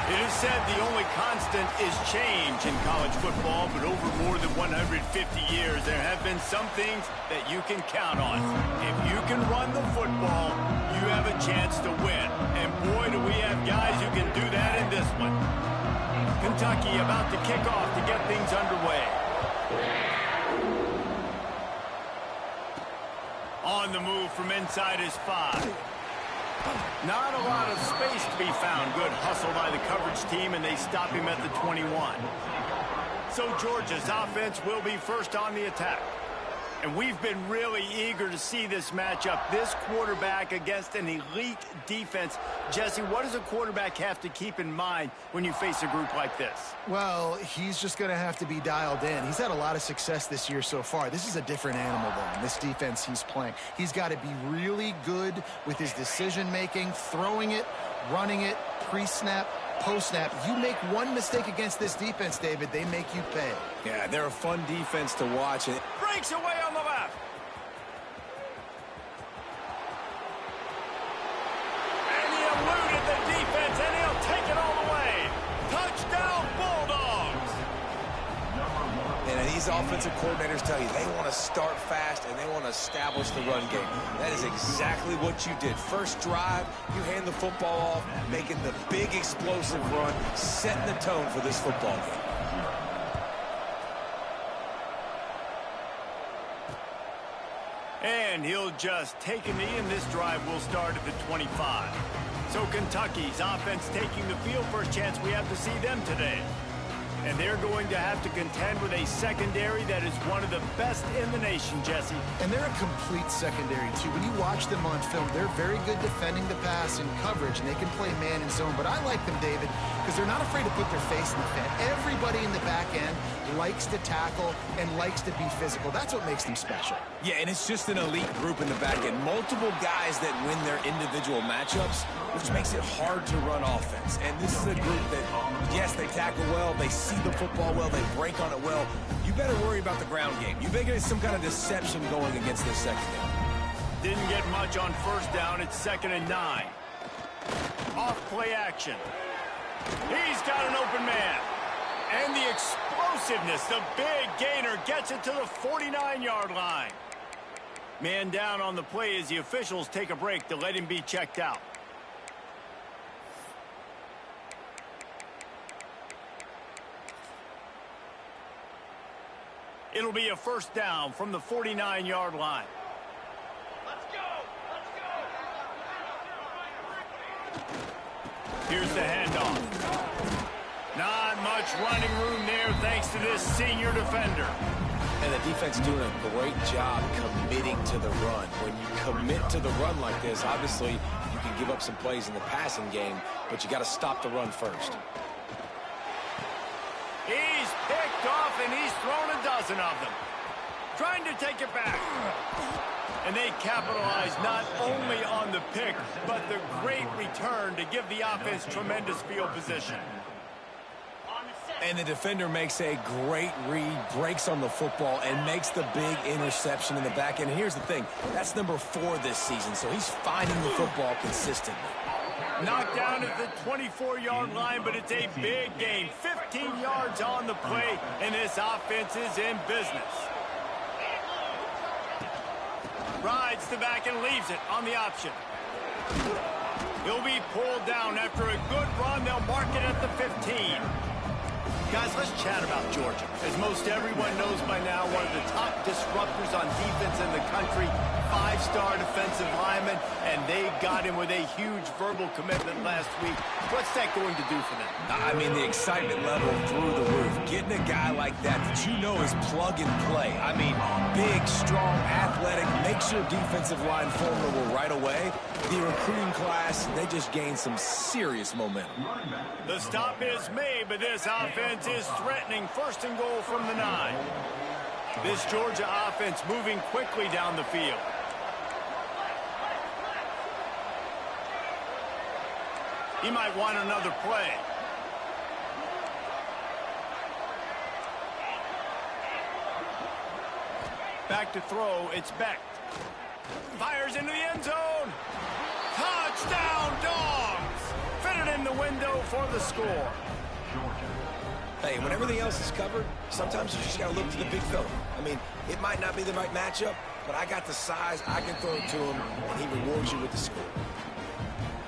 It is said the only constant is change in college football, but over more than 150 years, there have been some things that you can count on. If you can run the football, you have a chance to win. And boy, do we have guys who can do that in this one. Kentucky about to kick off to get things underway. On the move from inside his 5. Not a lot of space to be found. Good hustle by the coverage team, and they stop him at the 21. So Georgia's offense will be first on the attack. And we've been really eager to see this matchup. This quarterback against an elite defense. Jesse, what does a quarterback have to keep in mind when you face a group like this? Well, he's just going to have to be dialed in. He's had a lot of success this year so far. This is a different animal, though, this defense he's playing. He's got to be really good with his decision-making, throwing it, running it, pre-snap, post-snap. You make one mistake against this defense, David, they make you pay. Yeah, they're a fun defense to watch. Breaks away on the left. And he eluded the defense, and he'll take it all the way. Touchdown, Bulldogs. And these offensive coordinators tell you they want to start fast and they want to establish the run game. That is exactly what you did. First drive, you hand the football off, making the big explosive run, setting the tone for this football game. And he'll just take a knee, and this drive will start at the 25. So Kentucky's offense taking the field. First chance we have to see them today. And they're going to have to contend with a secondary that is one of the best in the nation, Jesse. And they're a complete secondary, too. When you watch them on film, they're very good defending the pass and coverage, and they can play man and zone. But I like them, David, because they're not afraid to put their face in the fan. Everybody in the back end likes to tackle and likes to be physical. That's what makes them special. Yeah, and it's just an elite group in the back end. Multiple guys that win their individual matchups, which makes it hard to run offense. And this is a group that, yes, they tackle well, they see the football well, they break on it well. You better worry about the ground game. You better get some kind of deception going against this secondary. Didn't get much on first down. It's 2nd and 9. Off play action. He's got an open man. And the explosiveness, the big gainer gets it to the 49-yard line. Man down on the play as the officials take a break to let him be checked out. It'll be a first down from the 49-yard line. Let's go! Here's the handoff. Not much running room there thanks to this senior defender. And the defense doing a great job committing to the run. When you commit to the run like this, obviously you can give up some plays in the passing game, but you got to stop the run first. He's picked off, and he's thrown a dozen of them. Trying to take it back. And they capitalize not only on the pick, but the great return to give the offense tremendous field position. And the defender makes a great read, breaks on the football, and makes the big interception in the back end. And here's the thing, that's number 4 this season, so he's finding the football consistently. Knocked down at the 24-yard line, but it's a big gain. 15 yards on the play, and this offense is in business. Rides the back and leaves it on the option. He'll be pulled down after a good run. They'll mark it at the 15. Guys, let's chat about Georgia. As most everyone knows by now, one of the top disruptors on defense in the country, 5-star defensive lineman, and they got him with a huge verbal commitment last week. What's that going to do for them? I mean, the excitement level through the roof. Getting a guy like that you know is plug and play. I mean, big, strong, athletic, makes your defensive line formidable right away. The recruiting class, they just gained some serious momentum. The stop is made, but this offense is threatening. First and goal from the 9. This Georgia offense moving quickly down the field. He might want another play. Back to throw, it's Beck. Fires into the end zone. Touchdown, Dogs! Fitted in the window for the score. Hey, when everything else is covered, sometimes you just got to look to the big fella. I mean, it might not be the right matchup, but I got the size, I can throw it to him, and he rewards you with the score.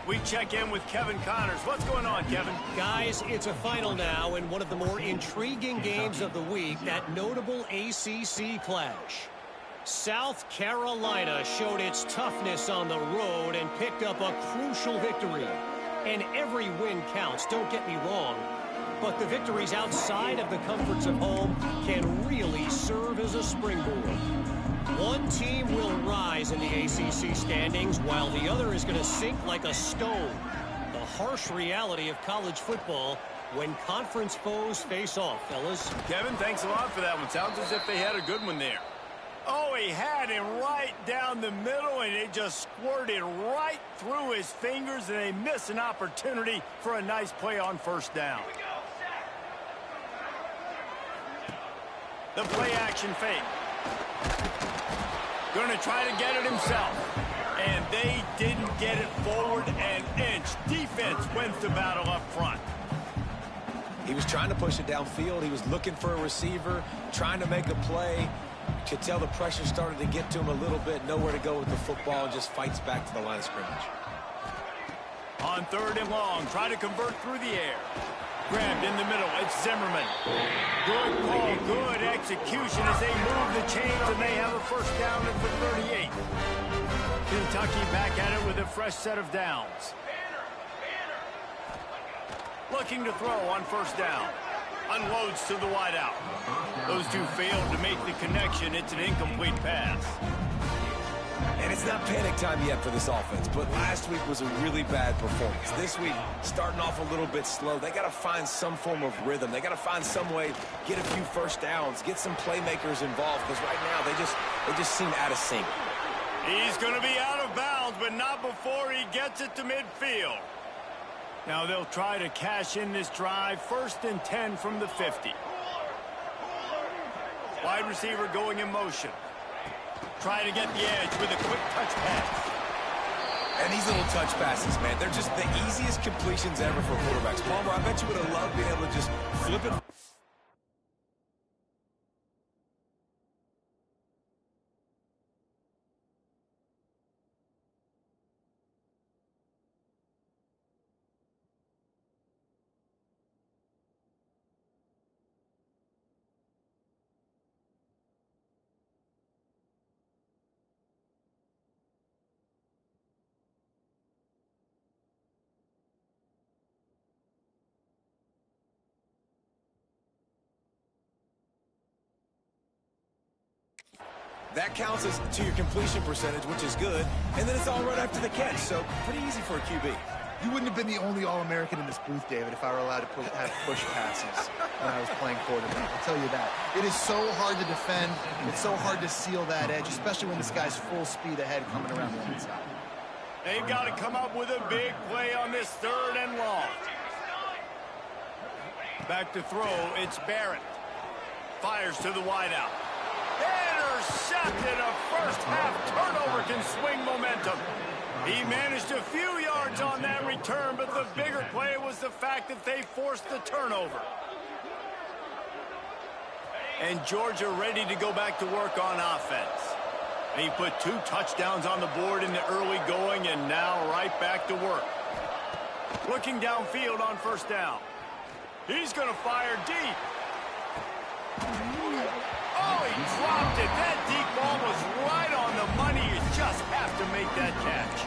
We check in with Kevin Connors. What's going on, Kevin? Guys, it's a final now in one of the more intriguing games of the week, that notable ACC clash. South Carolina showed its toughness on the road and picked up a crucial victory. And every win counts, don't get me wrong. But the victories outside of the comforts of home can really serve as a springboard. One team will rise in the ACC standings, while the other is going to sink like a stone. The harsh reality of college football when conference foes face off, fellas. Kevin, thanks a lot for that one. Sounds as if they had a good one there. Oh, he had him right down the middle, and it just squirted right through his fingers, and they miss an opportunity for a nice play on first down. The play action fake. Going to try to get it himself. And they didn't get it forward an inch. Defense wins the battle up front. He was trying to push it downfield. He was looking for a receiver, trying to make a play. You could tell the pressure started to get to him a little bit. Nowhere to go with the football, and just fights back to the line of scrimmage. On 3rd and long, try to convert through the air. Grabbed in the middle, it's Zimmerman. Good call, good execution as they move the chains, and they have a first down at the 38. Kentucky back at it with a fresh set of downs. Looking to throw on first down. Unloads to the wideout. Those two failed to make the connection. It's an incomplete pass. And it's not panic time yet for this offense, but last week was a really bad performance. This week, starting off a little bit slow. They got to find some form of rhythm. They got to find some way, get a few first downs, get some playmakers involved, because right now they just seem out of sync. He's going to be out of bounds, but not before he gets it to midfield. Now they'll try to cash in this drive. 1st and 10 from the 50. Wide receiver going in motion. Try to get the edge with a quick touch pass. And these little touch passes, man, they're just the easiest completions ever for quarterbacks. Palmer, I bet you would have loved being able to just flip it. That counts as to your completion percentage, which is good, and then it's all right after the catch, so pretty easy for a QB. You wouldn't have been the only All-American in this booth, David, if I were allowed to have push passes when I was playing quarterback. I'll tell you that. It is so hard to defend. It's so hard to seal that edge, especially when this guy's full speed ahead coming around the inside. They've got to come up with a big play on this 3rd and long. Back to throw, it's Barrett. Fires to the wideout. Intercepted. A first-half turnover can swing momentum. He managed a few yards on that return, but the bigger play was the fact that they forced the turnover. And Georgia ready to go back to work on offense. He put 2 touchdowns on the board in the early going, and now right back to work. Looking downfield on first down. He's going to fire deep. Oh, he dropped it. That deep ball was right on the money. You just have to make that catch.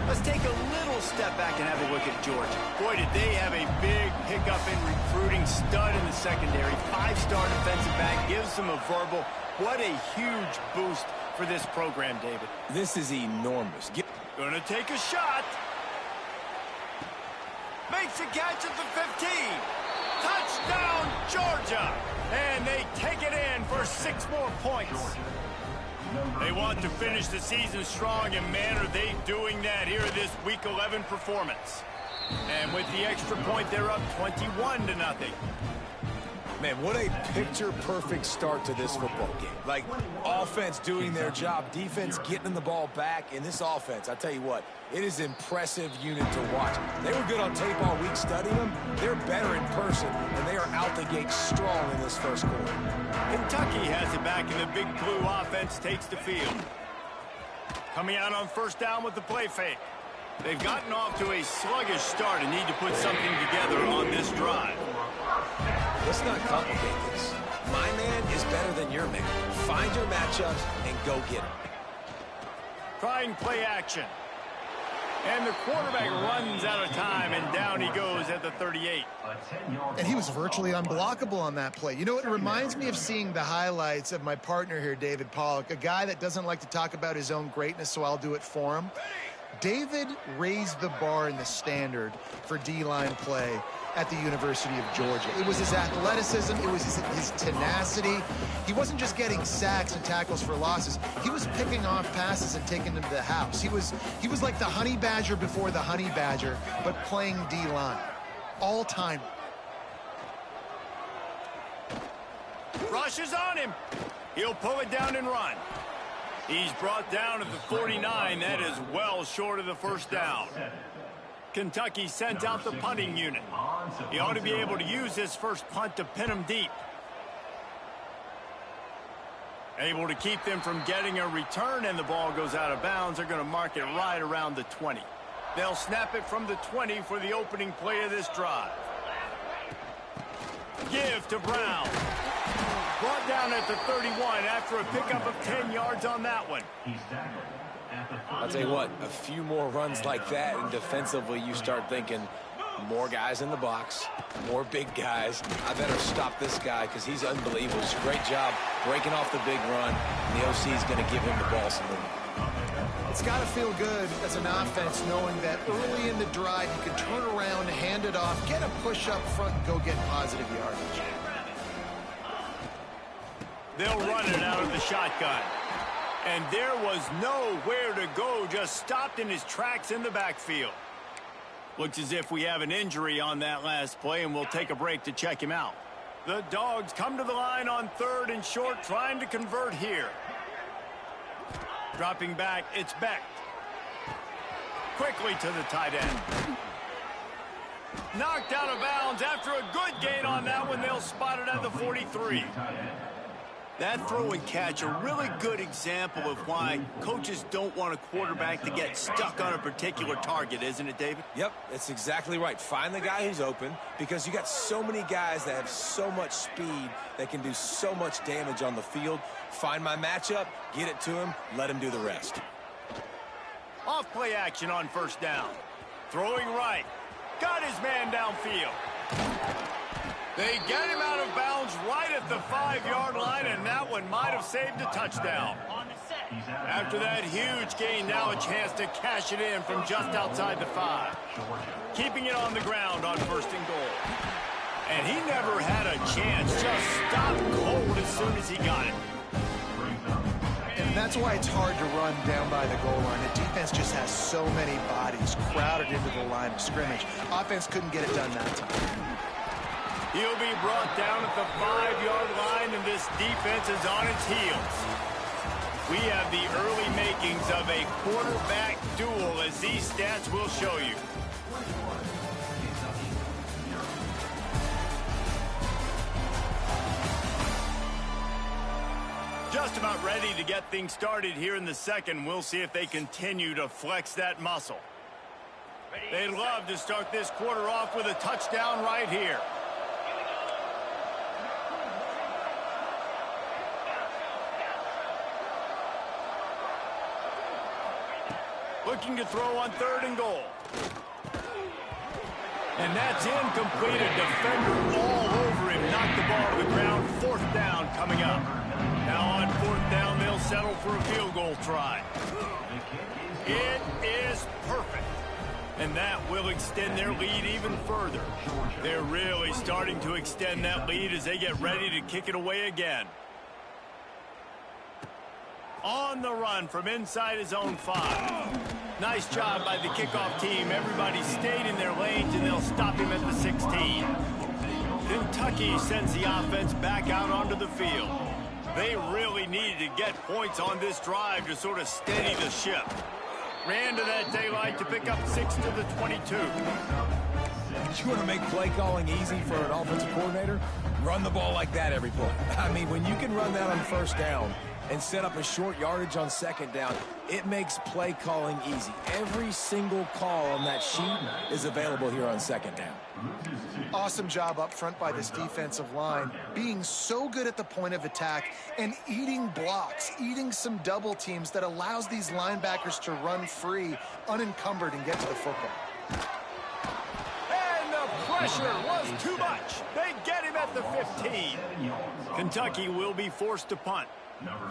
Let's take a little step back and have a look at Georgia. Boy, did they have a big pickup in recruiting. Stud in the secondary. 5-star defensive back. Gives them a verbal. What a huge boost for this program, David. This is enormous. Gonna take a shot. Makes a catch at the 15. Touchdown, Georgia. And they take it in for 6 more points. They want to finish the season strong, and man, are they doing that here in this Week 11 performance. And with the extra point, they're up 21-0. Man, what a picture-perfect start to this football game. Like, offense doing their job, defense getting the ball back. In this offense, I tell you what, it is an impressive unit to watch. They were good on tape all week studying them. They're better in person, and they are out the gate strong in this first quarter. Kentucky has it back, and the big blue offense takes the field. Coming out on first down with the play fake. They've gotten off to a sluggish start and need to put something together on this drive. Let's not complicate this. My man is better than your man. Find your matchups and go get them. Trying play action. And the quarterback runs out of time, and down he goes at the 38. And he was virtually unblockable on that play. You know, it reminds me of seeing the highlights of my partner here, David Pollock, a guy that doesn't like to talk about his own greatness, so I'll do it for him. David raised the bar in the standard for D-line play at the University of Georgia. It was his athleticism. It was his tenacity. He wasn't just getting sacks and tackles for losses. He was picking off passes and taking them to the house. He was like the honey badger before the honey badger, but playing D-line. All-time. Rush is on him. He'll pull it down and run. He's brought down at the 49. That is well short of the first down. Kentucky sent out the punting unit. He ought to be able to use his first punt to pin him deep. Able to keep them from getting a return, and the ball goes out of bounds. They're going to mark it right around the 20. They'll snap it from the 20 for the opening play of this drive. Give to Brown. Brought down at the 31 after a pickup of 10 yards on that one. I'll tell you what, a few more runs like that, and defensively you start thinking more guys in the box, more big guys. I better stop this guy because he's unbelievable. It's a great job breaking off the big run, and the OC is going to give him the ball some more. It's got to feel good as an offense knowing that early in the drive you can turn around, hand it off, get a push up front, and go get positive yardage. They'll run it out of the shotgun. And there was nowhere to go, just stopped in his tracks in the backfield. Looks as if we have an injury on that last play, and we'll take a break to check him out. The Dogs come to the line on 3rd and short, trying to convert here. Dropping back, it's Beck. Quickly to the tight end. Knocked out of bounds after a good gain on that one. They'll spot it at the 43. That throw and catch, a really good example of why coaches don't want a quarterback to get stuck on a particular target, isn't it, David? Yep, that's exactly right. Find the guy who's open, because you got so many guys that have so much speed that can do so much damage on the field. Find my matchup, get it to him, let him do the rest. Off play action on first down. Throwing right. Got his man downfield. They get him out of bounds right at the 5-yard line, and that one might have saved a touchdown. After that huge gain, now a chance to cash it in from just outside the 5. Keeping it on the ground on 1st and goal. And he never had a chance, just stopped cold as soon as he got it. And that's why it's hard to run down by the goal line. The defense just has so many bodies crowded into the line of scrimmage. Offense couldn't get it done that time. He'll be brought down at the 5-yard line, and this defense is on its heels. We have the early makings of a quarterback duel, as these stats will show you. Just about ready to get things started here in the second. We'll see if they continue to flex that muscle. They'd love to start this quarter off with a touchdown right here. Looking to throw on 3rd and goal. And that's incomplete. A defender all over him. Knocked the ball to the ground. 4th down coming up. Now on 4th down, they'll settle for a field goal try. It is perfect. And that will extend their lead even further. They're really starting to extend that lead as they get ready to kick it away again. On the run from inside his own 5. Nice job by the kickoff team. Everybody stayed in their lanes, and they'll stop him at the 16. Kentucky sends the offense back out onto the field. They really needed to get points on this drive to sort of steady the ship. Ran to that daylight to pick up 6 to the 22. You want to make play calling easy for an offensive coordinator? Run the ball like that every play. I mean, when you can run that on first down and set up a short yardage on second down, it makes play calling easy. Every single call on that sheet is available here on second down. Awesome job up front by this defensive line, being so good at the point of attack and eating blocks, eating some double teams that allows these linebackers to run free, unencumbered, and get to the football. And the pressure was too much. They get him at the 15. Kentucky will be forced to punt.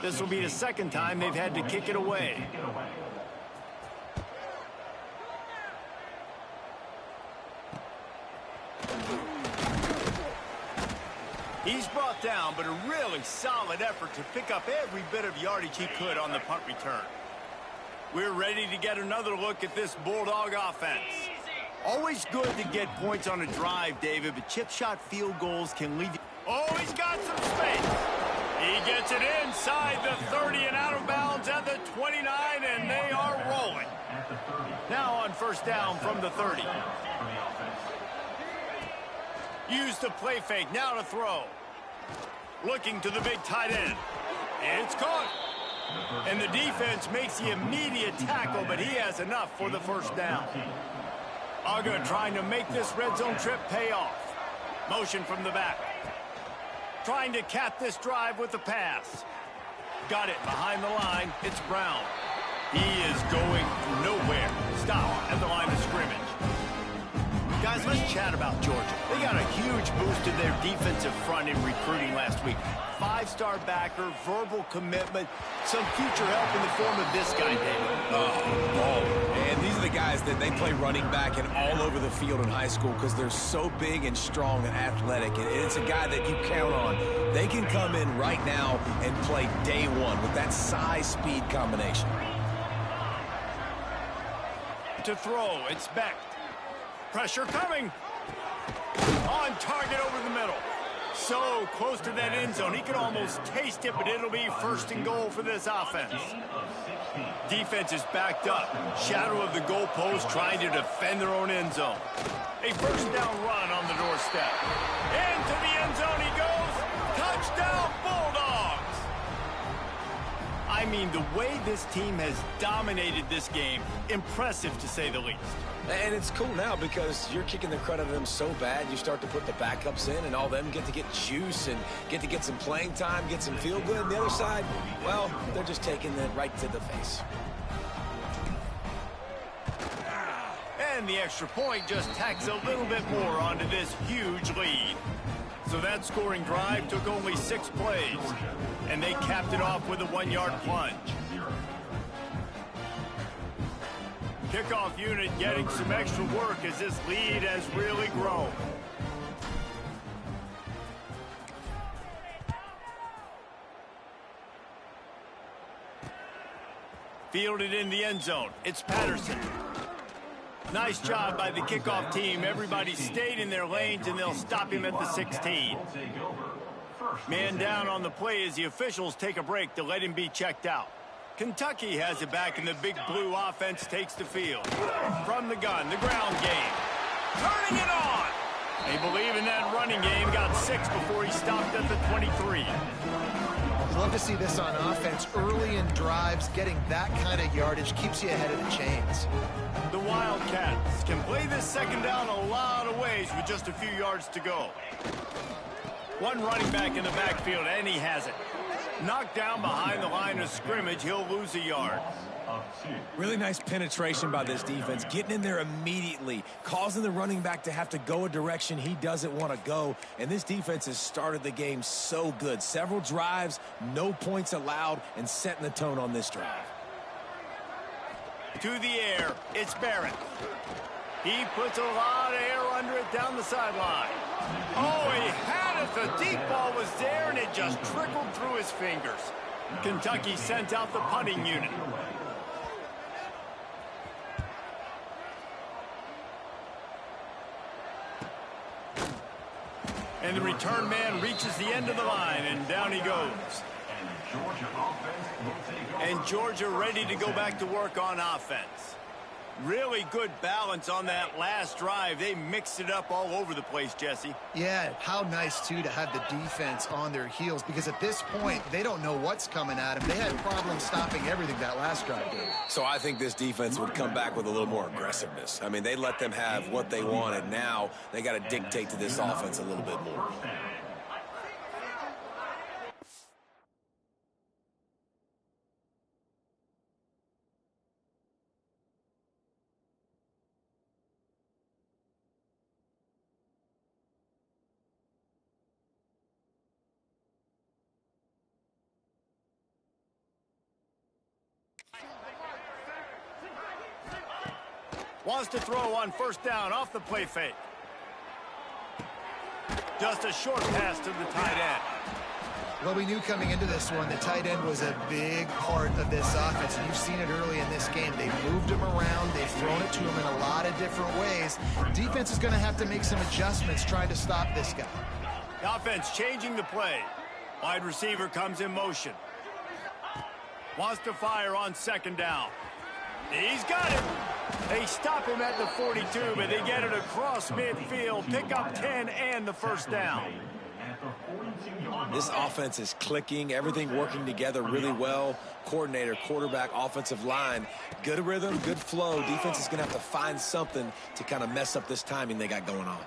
This will be the second time they've had to kick it away. He's brought down, but a really solid effort to pick up every bit of yardage he could on the punt return. We're ready to get another look at this Bulldog offense. Always good to get points on a drive, David, but chip shot field goals can leave you. Oh, he's got some space. He gets it inside the 30 and out of bounds at the 29, and they are rolling. Now on first down from the 30. Use the play fake, now to throw. Looking to the big tight end. It's caught. And the defense makes the immediate tackle, but he has enough for the first down. Uga trying to make this red zone trip pay off. Motion from the back. Trying to cap this drive with the pass. Got it behind the line. It's Brown. He is going nowhere. Stop at the line of scrimmage. Guys, let's chat about Georgia. They got a huge boost in their defensive front in recruiting last week. 5-star backer, verbal commitment, some future help in the form of this guy, David. And these are the guys that they play running back and all over the field in high school because they're so big and strong and athletic. And it's a guy that you count on. They can come in right now and play day one with that size-speed combination. To throw, it's Beck. Pressure coming. On target over the middle. So close to that end zone. He could almost taste it, but it'll be first and goal for this offense. Defense is backed up. Shadow of the goalpost trying to defend their own end zone. A first down run on the doorstep. Into the end zone he goes. Touchdown Bulldogs. I mean, the way this team has dominated this game, impressive to say the least. And it's cool now because you're kicking the credit of them so bad, you start to put the backups in, and all them get to get juice and get to get some playing time, get some feel good. And the other side, well, they're just taking it right to the face. And the extra point just tacks a little bit more onto this huge lead. So that scoring drive took only 6 plays, and they capped it off with a 1-yard plunge. Kickoff unit getting some extra work as this lead has really grown. Fielded in the end zone. It's Patterson. Nice job by the kickoff team. Everybody stayed in their lanes, and they'll stop him at the 16. Man down on the play as the officials take a break to let him be checked out. Kentucky has it back, and the big blue offense takes the field. From the gun, the ground game. Turning it on! They believe in that running game. Got 6 before he stopped at the 23. You'd love to see this on offense early in drives. Getting that kind of yardage keeps you ahead of the chains. The Wildcats can play this second down a lot of ways with just a few yards to go. One running back in the backfield, and he has it. Knocked down behind the line of scrimmage, he'll lose a yard. Really nice penetration by this defense, getting in there immediately, causing the running back to have to go a direction he doesn't want to go. And this defense has started the game so good. Several drives, no points allowed, and setting the tone on this drive. To the air, it's Barrett. He puts a lot of air under it down the sideline. Oh, he had it. The deep ball was there, and it just trickled through his fingers. Kentucky sent out the punting unit. And the return man reaches the end of the line, and down he goes. And Georgia ready to go back to work on offense. Really good balance on that last drive. They mixed it up all over the place, Jesse. Yeah, how nice, too, to have the defense on their heels, because at this point, they don't know what's coming at them. They had problems stopping everything that last drive did. So I think this defense would come back with a little more aggressiveness. I mean, they let them have what they wanted. Now they got to dictate to this offense a little bit more. Wants to throw on first down off the play fake. Just a short pass to the tight end. Well, we knew coming into this one the tight end was a big part of this offense, and you've seen it early in this game. They've moved him around. They've thrown it to him in a lot of different ways. Defense is going to have to make some adjustments trying to stop this guy. The offense changing the play. Wide receiver comes in motion. Wants to fire on second down. He's got it. They stop him at the 42, but they get it across midfield. Pick up 10 and the first down. This offense is clicking, everything working together really well. Coordinator, quarterback, offensive line, good rhythm, good flow. Defense is going to have to find something to kind of mess up this timing they got going on.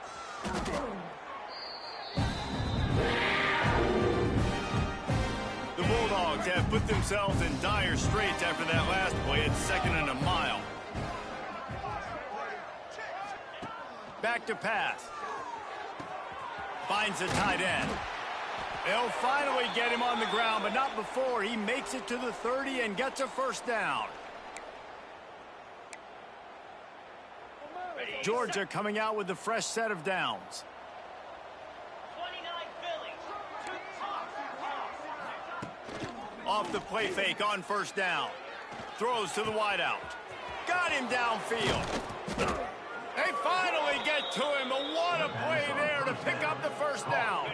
The Bulldogs have put themselves in dire straits after that last play at 2nd and a mile. Back to pass. Finds the tight end. They'll finally get him on the ground, but not before he makes it to the 30 and gets a first down. Georgia coming out with a fresh set of downs. Off the play fake on first down. Throws to the wideout. Got him downfield. They finally get to him, but what a play there to pick up the first down.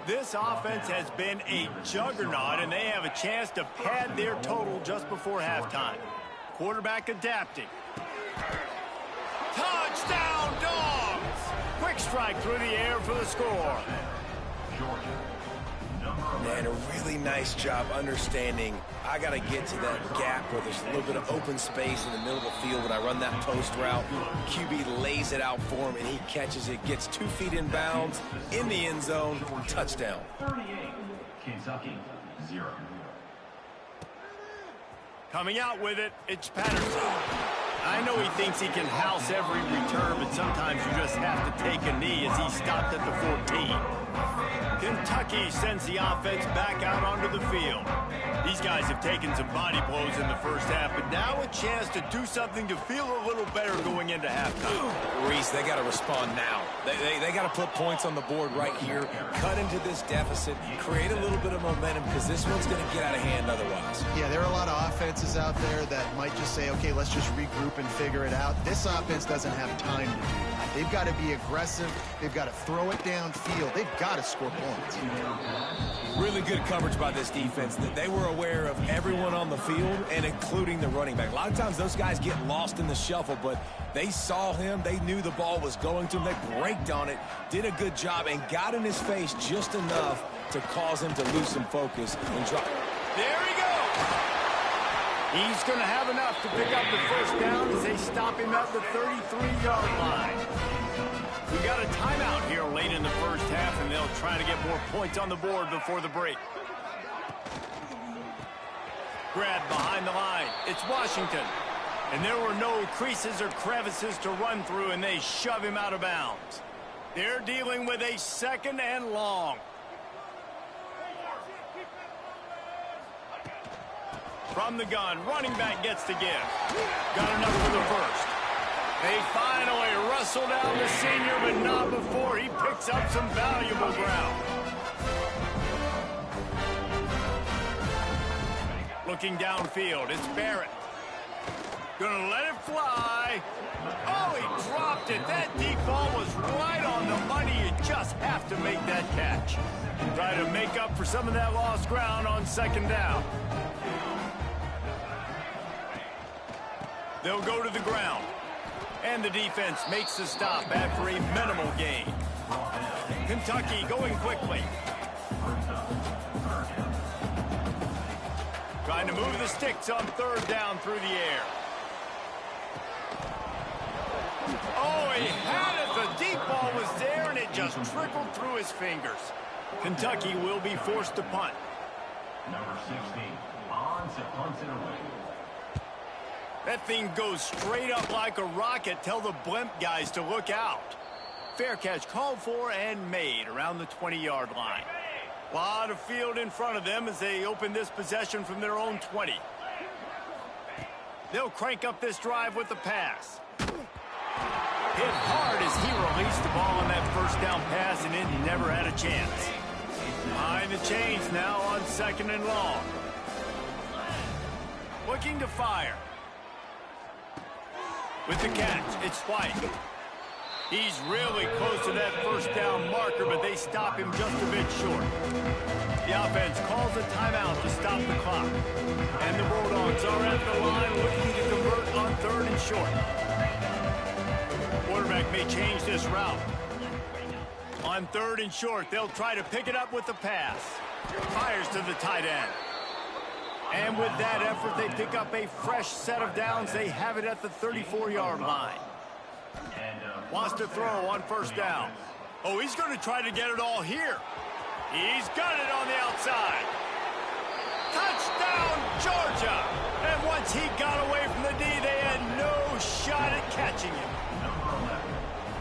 This offense has been a juggernaut, and they have a chance to pad their total just before halftime. Quarterback adapting. Touchdown, Dogs! Quick strike through the air for the score. Man, a really nice job understanding I got to get to that gap where there's a little bit of open space in the middle of the field when I run that post route. QB lays it out for him, and he catches it, gets 2 feet in bounds, in the end zone, touchdown. 38, Kentucky, 0. Coming out with it, it's Patterson. I know he thinks he can house every return, but sometimes you just have to take a knee as he stopped at the 14. Kentucky sends the offense back out onto the field. These guys have taken some body blows in the first half, but now a chance to do something to feel a little better going into halftime. Reese, they got to respond now. They got to put points on the board right here, cut into this deficit, create a little bit of momentum, because this one's going to get out of hand otherwise. Yeah, there are a lot of offenses out there that might just say, okay, let's just regroup and figure it out. This offense doesn't have time to do that. They've got to be aggressive. They've got to throw it downfield. They've got to score points. Really good coverage by this defense. They were aware of everyone on the field, and including the running back. A lot of times those guys get lost in the shuffle, but they saw him. They knew the ball was going to him. They braked on it, did a good job, and got in his face just enough to cause him to lose some focus and drop. There he goes. He's going to have enough to pick up the first down as they stop him at the 33-yard line. We got a timeout here late in the first half, and they'll try to get more points on the board before the break. Grab behind the line. It's Washington. And there were no creases or crevices to run through, and they shove him out of bounds. They're dealing with a 2nd and long. From the gun, running back gets to give. Got enough for the first. They finally wrestle down the senior, but not before he picks up some valuable ground. Looking downfield, it's Barrett. Gonna let it fly. Oh, he dropped it. That deep ball was right on the money. You just have to make that catch. Try to make up for some of that lost ground on second down. They'll go to the ground. And the defense makes the stop after a minimal gain. Kentucky going quickly. Trying to move the sticks on third down through the air. Oh, he had it. The deep ball was there, and it just trickled through his fingers. Kentucky will be forced to punt. Number 16, on to punt it away. That thing goes straight up like a rocket. Tell the blimp guys to look out. Fair catch called for and made around the 20-yard line. A lot of field in front of them as they open this possession from their own 20. They'll crank up this drive with the pass. Hit hard as he released the ball on that first down pass, and it never had a chance. Behind the chains now on second and long. Looking to fire. With the catch, it's White. He's really close to that first down marker, but they stop him just a bit short. The offense calls a timeout to stop the clock. And the Bulldogs are at the line looking to convert on third and short. Quarterback may change this route. On third and short, they'll try to pick it up with the pass. Fires to the tight end. And with that effort, they pick up a fresh set of downs. They have it at the 34-yard line. Wants to throw on first down. Oh, he's going to try to get it all here. He's got it on the outside. Touchdown, Georgia! And once he got away from the D, they had no shot at catching him.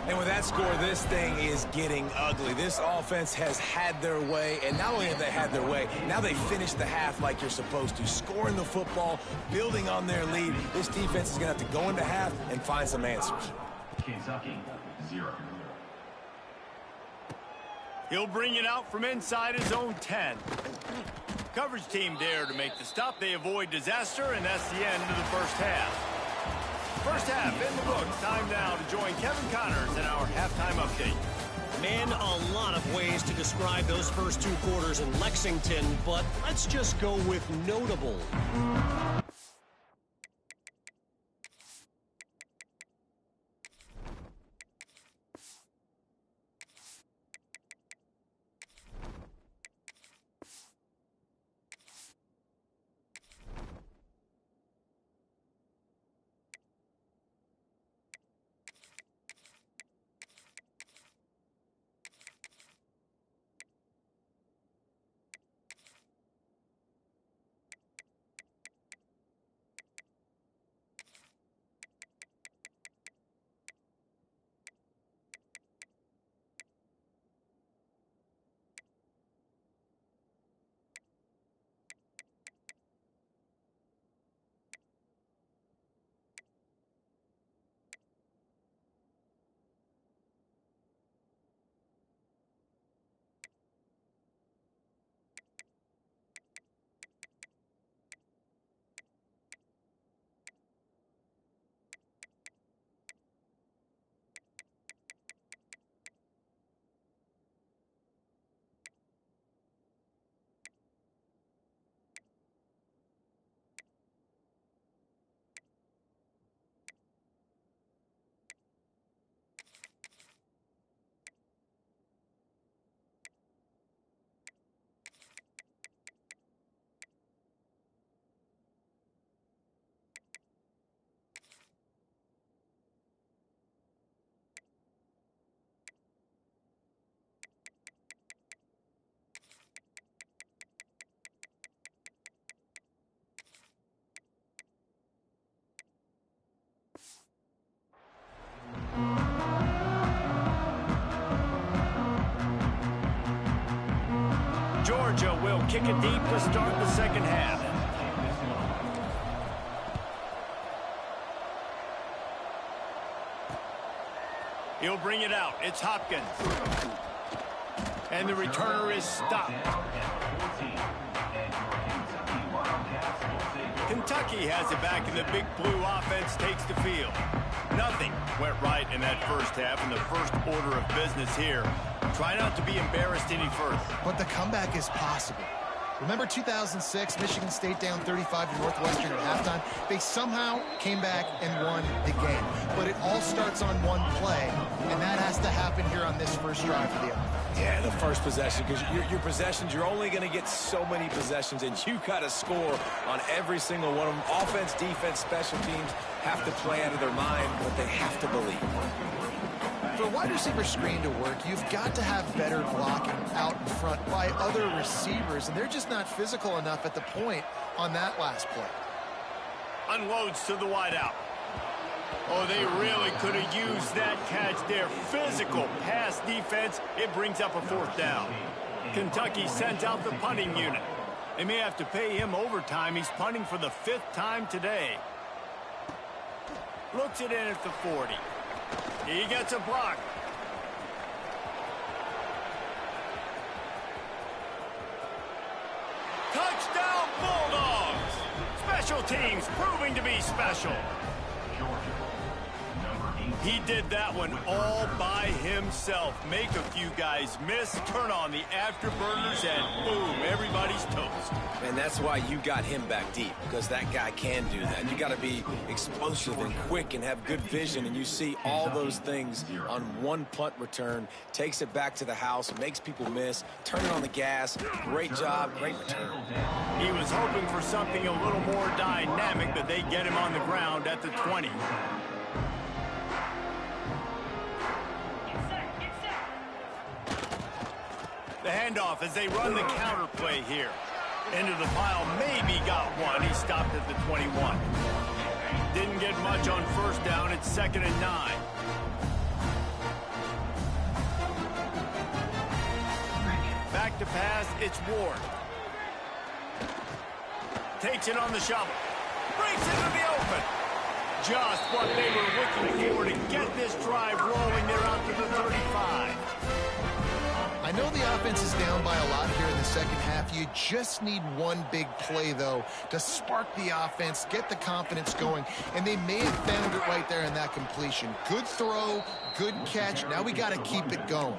And with that score, this thing is getting ugly. This offense has had their way, and not only have they had their way, now they finished the half like you're supposed to, scoring the football, building on their lead. This defense is going to have to go into half and find some answers. Kentucky, 0. He'll bring it out from inside his own 10. Coverage team dare to make the stop. They avoid disaster, and that's the end of the first half. First half in the books. Time now to join Kevin Connors in our halftime update. Man, a lot of ways to describe those first two quarters in Lexington, but let's just go with notable. Georgia will kick it deep to start the second half. He'll bring it out. It's Hopkins. And the returner is stopped. Kentucky has it back, and the Big Blue offense takes the field. Nothing went right in that first half, and the first order of business here. Try not to be embarrassed any further. But the comeback is possible. Remember 2006, Michigan State down 35 to Northwestern at halftime? They somehow came back and won the game. But it all starts on one play, and that has to happen here on this first drive for the offense. Yeah, the first possession, because your possessions, you're only going to get so many possessions, and you got to score on every single one of them. Offense, defense, special teams have to play out of their mind, but they have to believe. For a wide receiver screen to work, you've got to have better blocking out in front by other receivers, and they're just not physical enough at the point on that last play. Unloads to the wideout. Oh, they really could have used that catch there. Physical pass defense. It brings up a fourth down. Kentucky sends out the punting unit. They may have to pay him overtime. He's punting for the 5th time today. Looks it in at the 40. He gets a block. Touchdown Bulldogs! Special teams proving to be special. He did that one all by himself. Make a few guys miss, turn on the afterburners, and boom, everybody's toast. And that's why you got him back deep, because that guy can do that. You got to be explosive and quick and have good vision, and you see all those things on one punt return. Takes it back to the house, makes people miss, turning on the gas. Great job, great return. He was hoping for something a little more dynamic, but they get him on the ground at the 20. The handoff as they run the counter play here. Into the pile, maybe got one. He stopped at the 21. Didn't get much on first down. It's 2nd and 9. Back to pass, it's Ward. Takes it on the shovel. Breaks into the open. Just what they were looking for to get this drive rolling. They're out to the 35. I know the offense is down by a lot here in the second half. You just need one big play, though, to spark the offense, get the confidence going, and they may have found it right there in that completion. Good throw, good catch. Now we got to keep it going.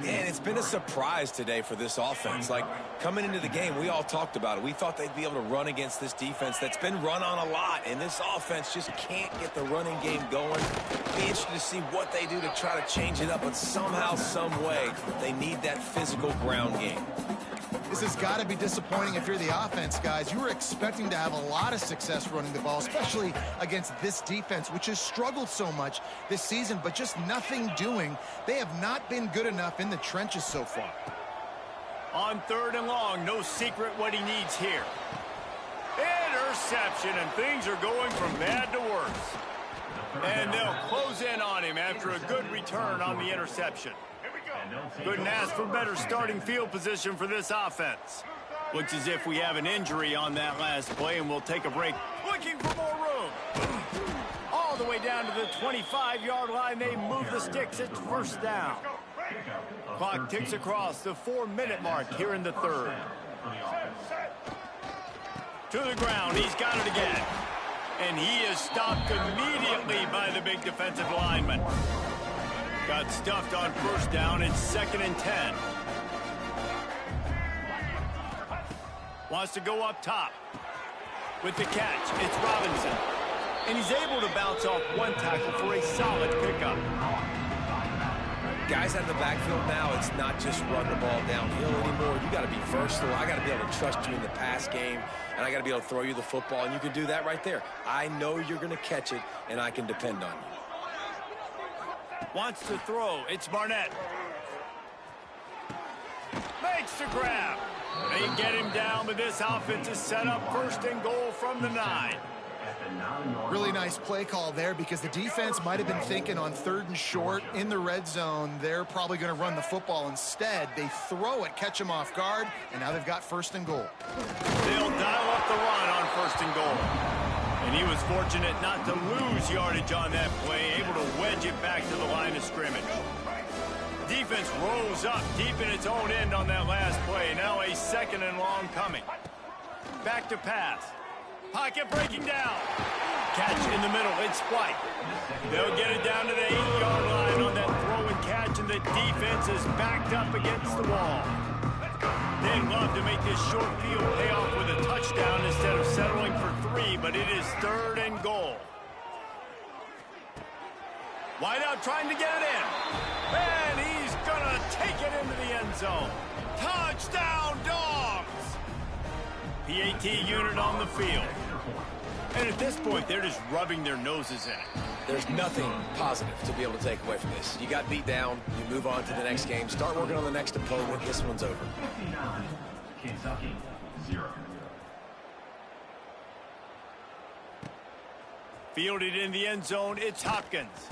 And it's been a surprise today for this offense. Like, coming into the game, we all talked about it. We thought they'd be able to run against this defense that's been run on a lot, and this offense just can't get the running game going. Be interested to see what they do to try to change it up, but somehow, some way, they need that physical ground game. This has got to be disappointing if you're the offense, guys. You were expecting to have a lot of success running the ball, especially against this defense, which has struggled so much this season, but just nothing doing. They have not been good enough in the trenches so far. On 3rd and long, no secret what he needs here. Interception, and things are going from bad to worse. And they'll close in on him after a good return on the interception. Couldn't ask for better starting field position for this offense. Looks as if we have an injury on that last play, and we'll take a break. Looking for more room. All the way down to the 25-yard line. They move the sticks. It's 1st down. Clock ticks across the 4-minute mark here in the 3rd. To the ground. He's got it again. And he is stopped immediately by the big defensive lineman. Got stuffed on 1st down. It's 2nd and 10. Wants to go up top. With the catch, it's Robinson. And he's able to bounce off one tackle for a solid pickup. Guys out of the backfield now, it's not just run the ball downhill anymore. You got to be versatile. I got to be able to trust you in the pass game, and I got to be able to throw you the football, and you can do that right there. I know you're going to catch it, and I can depend on you. Wants to throw. It's Barnett. Makes the grab. They get him down, but this offense is set up 1st and goal from the 9. Really nice play call there, because the defense might have been thinking on 3rd and short in the red zone. They're probably going to run the football instead. They throw it, catch him off guard, and now they've got 1st and goal. They'll dial up the run on 1st and goal. And he was fortunate not to lose yardage on that play, able to wedge it back to the line of scrimmage. Defense rose up deep in its own end on that last play. Now a 2nd and long coming. Back to pass. Pocket breaking down. Catch in the middle. It's White. They'll get it down to the 8-yard line on that throw and catch, and the defense is backed up against the wall. They'd love to make this short field pay off with a touchdown instead of settling for 3, but it is 3rd and goal. Wideout trying to get it in. And he's going to take it into the end zone. Touchdown, Dogs! PAT unit on the field. And at this point, they're just rubbing their noses in it. There's nothing positive to be able to take away from this. You got beat down, you move on to the next game, start working on the next opponent. This one's over. 59, Kentucky, 0. Fielded in the end zone, it's Hopkins.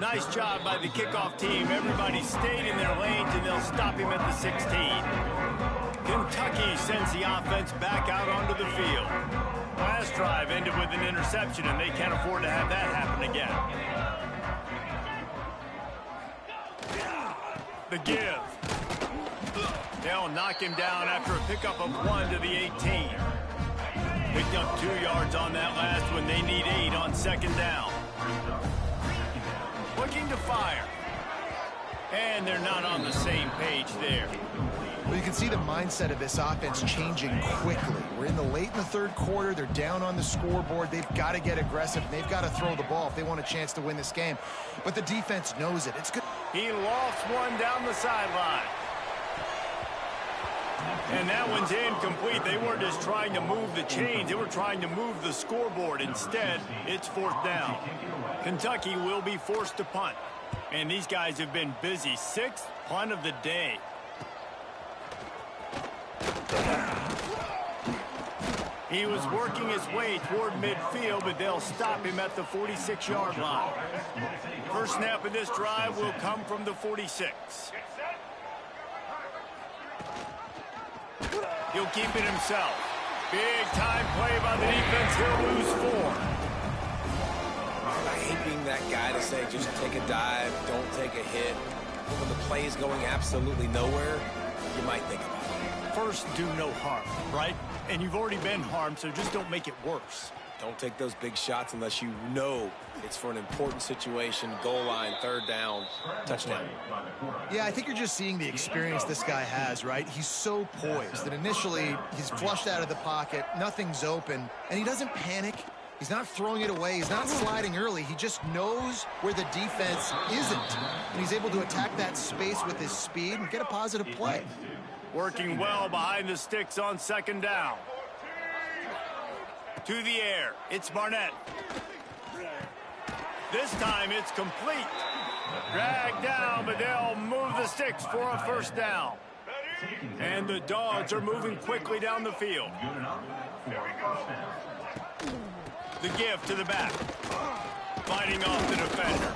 Nice job by the kickoff team. Everybody stayed in their lanes, and they'll stop him at the 16. Kentucky sends the offense back out onto the field. Last drive ended with an interception, and they can't afford to have that happen again. The give. They'll knock him down after a pickup of 1 to the 18. Picked up 2 yards on that last one. They need 8 on 2nd down. Looking to fire. And they're not on the same page there. Well, you can see the mindset of this offense changing quickly. We're in the late in the 3rd quarter. They're down on the scoreboard. They've got to get aggressive. They've got to throw the ball if they want a chance to win this game. But the defense knows it. It's good. He lofts one down the sideline. And that one's incomplete. They weren't just trying to move the chains. They were trying to move the scoreboard. Instead, it's 4th down. Kentucky will be forced to punt. And these guys have been busy. 6th punt of the day. He was working his way toward midfield, but they'll stop him at the 46-yard line. First snap of this drive will come from the 46. He'll keep it himself. Big time play by the defense. He'll lose 4. I hate being that guy to say just take a dive, don't take a hit. When the play is going absolutely nowhere, you might think about it. First, do no harm, right? And you've already been harmed, so just don't make it worse. Don't take those big shots unless you know it's for an important situation, goal line, 3rd down, touchdown. Yeah, I think you're just seeing the experience this guy has, right? He's so poised that initially he's flushed out of the pocket, nothing's open, and he doesn't panic. He's not throwing it away. He's not sliding early. He just knows where the defense isn't, and he's able to attack that space with his speed and get a positive play. Working well behind the sticks on 2nd down. To the air, it's Barnett. This time it's complete. Dragged down, but they'll move the sticks for a 1st down. And the Dogs are moving quickly down the field. The give to the back. Fighting off the defender.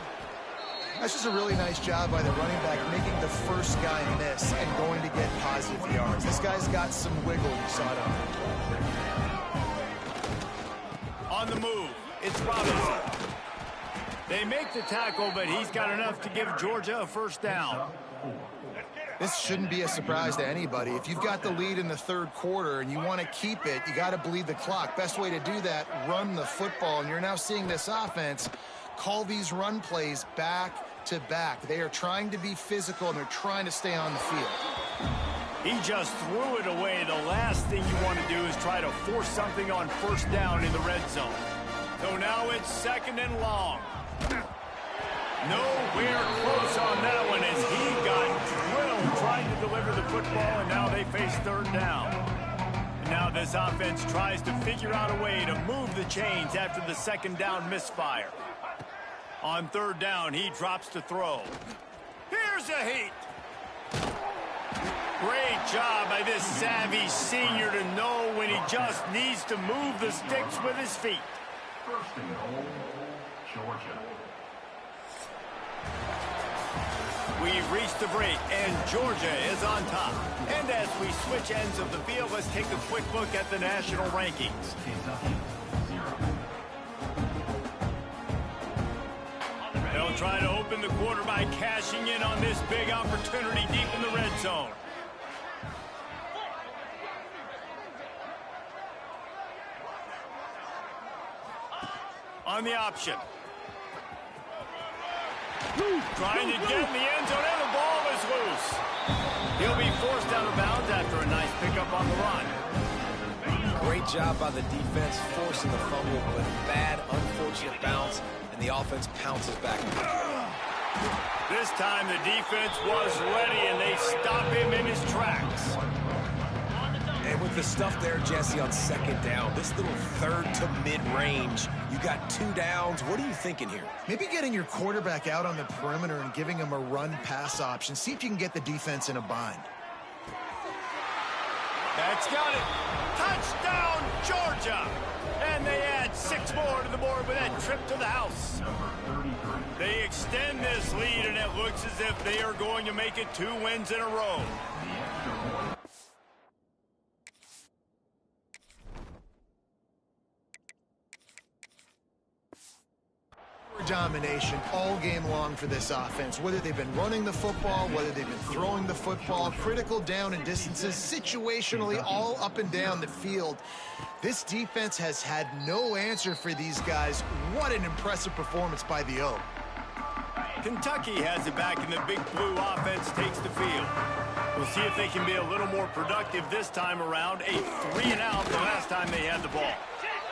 That's just a really nice job by the running back, making the first guy miss and going to get positive yards. This guy's got some wiggle. You saw it on. On the move, it's Robinson. They make the tackle, but he's got enough to give Georgia a 1st down. This shouldn't be a surprise to anybody. If you've got the lead in the 3rd quarter and you want to keep it, you got to bleed the clock. Best way to do that, run the football. And you're now seeing this offense call these run plays back to back. They are trying to be physical, and they're trying to stay on the field. He just threw it away. The last thing you want to do is try to force something on 1st down in the red zone. So now it's 2nd and long. Nowhere close on that one as he got drilled trying to deliver the football, and now they face 3rd down. And now this offense tries to figure out a way to move the chains after the 2nd down misfire. On 3rd down, he drops to throw. Here's a heat. Great job by this savvy senior to know when he just needs to move the sticks with his feet. 1st and goal, Georgia. We've reached the break, and Georgia is on top. And as we switch ends of the field, let's take a quick look at the national rankings. Kentucky, 0. They'll try to open the quarter by cashing in on this big opportunity deep in the red zone. on the option. Trying to get in the end zone, and the ball is loose. He'll be forced out of bounds after a nice pickup on the run. Great job by the defense forcing the fumble with bad, unfortunate bounce, and the offense pounces back. This time the defense was ready, and they stop him in his tracks. And with the stuff there, Jesse, on second down, this little third to mid-range, you got 2 downs. What are you thinking here? Maybe getting your quarterback out on the perimeter and giving him a run-pass option. See if you can get the defense in a bind. That's got it. Touchdown, Georgia. And they add 6 more to the board with that trip to the house. They extend this lead, and it looks as if they are going to make it 2 wins in a row. Domination all game long for this offense. Whether they've been running the football, whether they've been throwing the football, critical down and distances, situationally all up and down the field. This defense has had no answer for these guys. What an impressive performance by the O. Kentucky has it back, and the big blue offense takes the field. We'll see if they can be a little more productive this time around. A 3-and-out the last time they had the ball.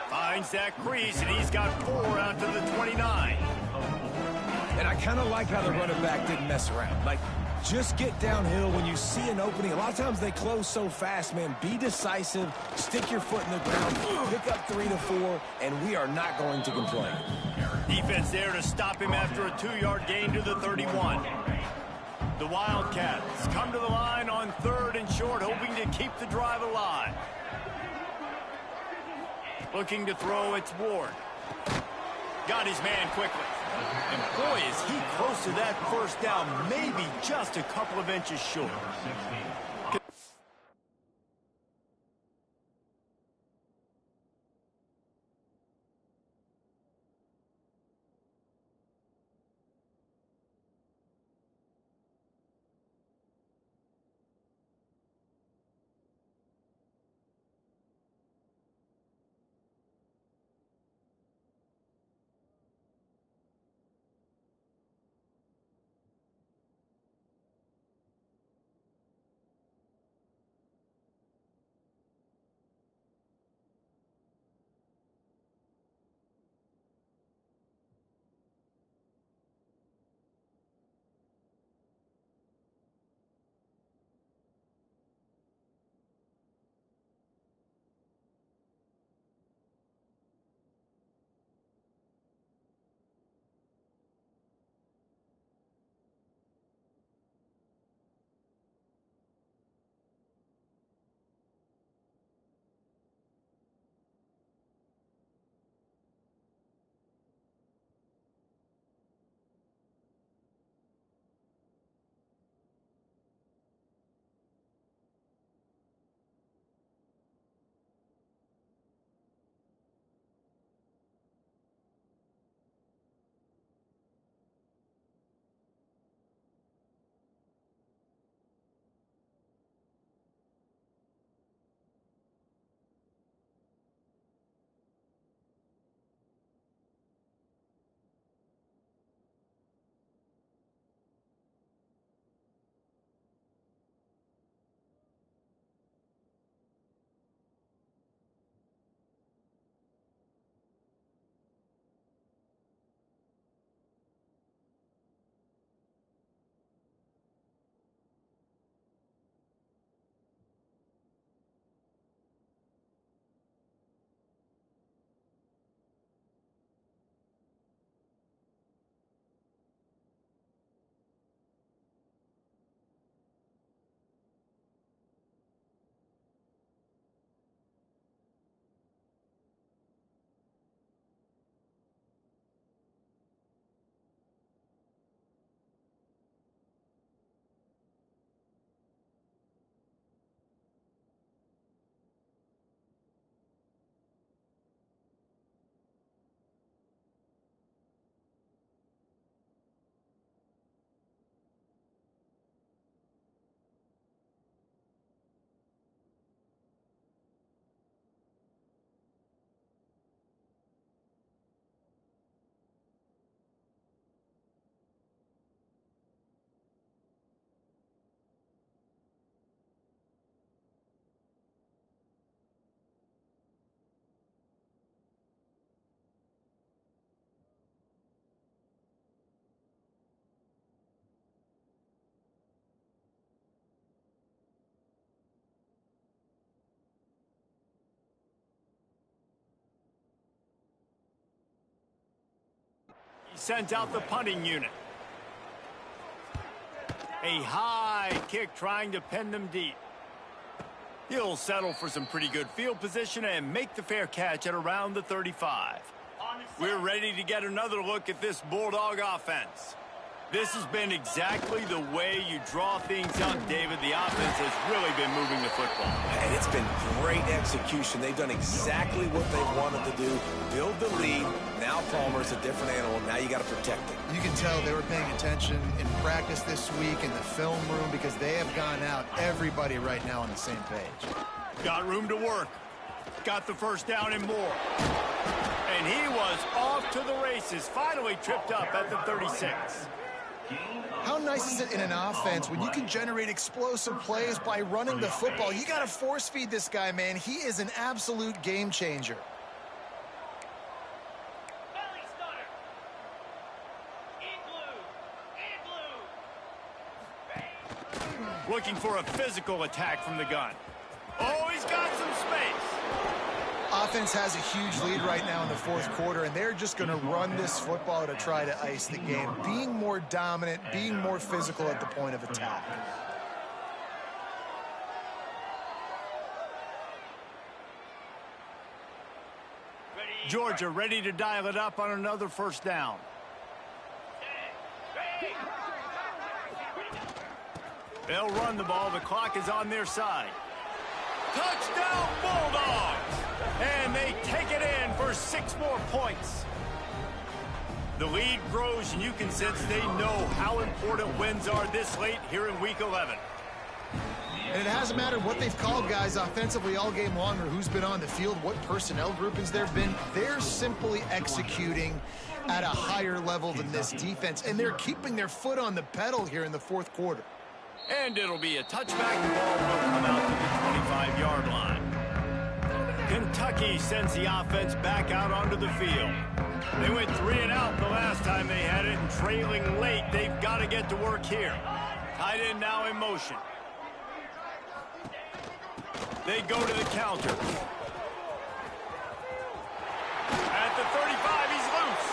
Finds that crease, and he's got 4 out to the 29. And I kind of like how the running back didn't mess around. Like, just get downhill when you see an opening. A lot of times they close so fast, man. Be decisive, stick your foot in the ground, pick up 3 to 4, and we are not going to complain. Defense there to stop him after a 2-yard gain to the 31. The Wildcats come to the line on 3rd and short, hoping to keep the drive alive. Looking to throw, it's Ward. Got his man quickly. And boy, is he close to that first down, maybe just a couple of inches short. sends out the punting unit. A high kick trying to pin them deep. He'll settle for some pretty good field position and make the fair catch at around the 35. We're ready to get another look at this Bulldog offense. This has been exactly the way you draw things up, David. The offense has really been moving the football. And it's been great execution. They've done exactly what they wanted to do. Build the lead. Now Palmer's a different animal. Now you got to protect it. You can tell they were paying attention in practice this week in the film room because they have gone out, everybody right now on the same page. Got room to work. Got the first down and more. And he was off to the races. Finally tripped up at the 36. How nice is it in an offense when you can generate explosive plays by running the football? You got to force feed this guy, man. He is an absolute game changer. Looking for a physical attack from the gun. Oh, he's got some space. Offense has a huge lead right now in the fourth quarter, and they're just going to run this football to try to ice the game. Being more dominant, being more physical at the point of attack. Georgia ready to dial it up on another first down. They'll run the ball. The clock is on their side. Touchdown, Bulldogs! And they take it in for 6 more points. The lead grows, and you can sense they know how important wins are this late here in Week 11. And it hasn't mattered what they've called guys offensively all game long or who's been on the field, what personnel groupings there have been. They're simply executing at a higher level than this defense, and they're keeping their foot on the pedal here in the fourth quarter. And it'll be a touchback. The ball will come out to the 25-yard line. Kentucky sends the offense back out onto the field. They went 3 and out the last time they had it, and trailing late, they've got to get to work here. Tight end now in motion. They go to the counter. At the 35, he's loose.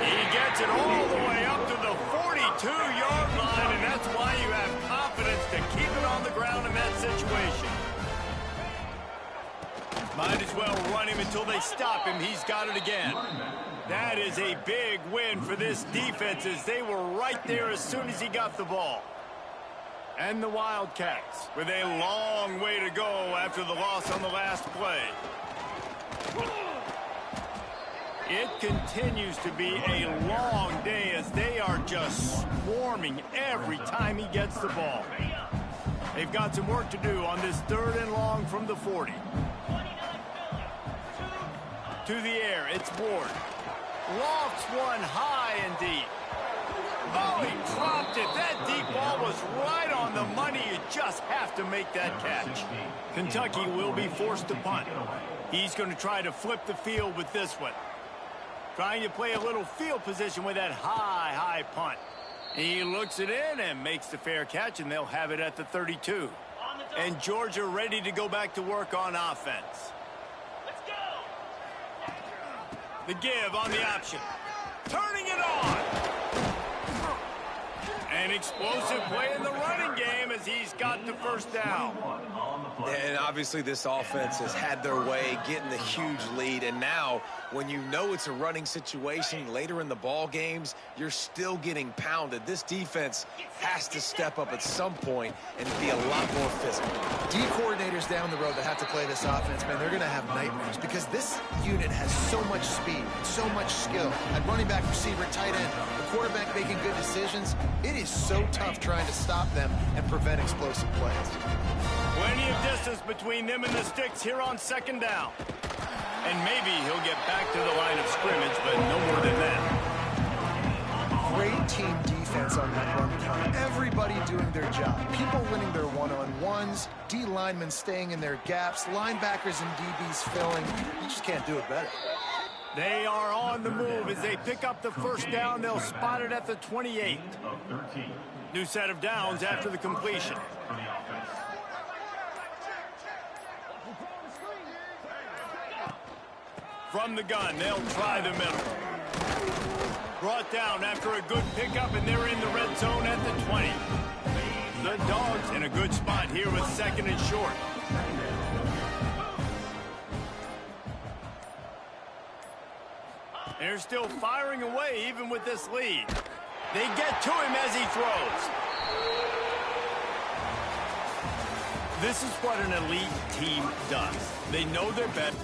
He gets it all the way up to the 42-yard line, and that's why you have confidence to keep it on the ground in that situation. Might as well run him until they stop him. He's got it again. That is a big win for this defense, as they were right there as soon as he got the ball. And the Wildcats with a long way to go after the loss on the last play. It continues to be a long day as they are just swarming every time he gets the ball. They've got some work to do on this 3rd and long from the 40. To the air, it's Ward. Lofts one high and deep. Oh, he dropped it. That deep ball was right on the money. You just have to make that catch. Kentucky will be forced to punt. He's going to try to flip the field with this one. Trying to play a little field position with that high punt. He looks it in and makes the fair catch, and they'll have it at the 32. And Georgia ready to go back to work on offense. Let's go! The give on the option. Turning it on. An explosive play in the running game as he's got the first down. And obviously this offense has had their way, getting the huge lead. And now, when you know it's a running situation later in the ball games, you're still getting pounded. This defense has to step up at some point and be a lot more physical. D coordinators down the road that have to play this offense, man, they're going to have nightmares because this unit has so much speed and so much skill. At running back, receiver, tight end, the quarterback making good decisions. It is so tough trying to stop them and prevent explosive plays. Plenty of distance between them and the sticks here on 2nd down. And maybe he'll get back to the line of scrimmage, but no more than that. Great team defense on that run count. Everybody doing their job. People winning their one-on-ones, D linemen staying in their gaps, linebackers and DBs filling. You just can't do it better. They are on the move as they pick up the first down. They'll spot it at the 28. New set of downs after the completion. From the gun, they'll try the middle. Brought down after a good pickup, and they're in the red zone at the 20. The Dogs in a good spot here with 2nd and short. They're still firing away even with this lead. They get to him as he throws. This is what an elite team does. They know their best.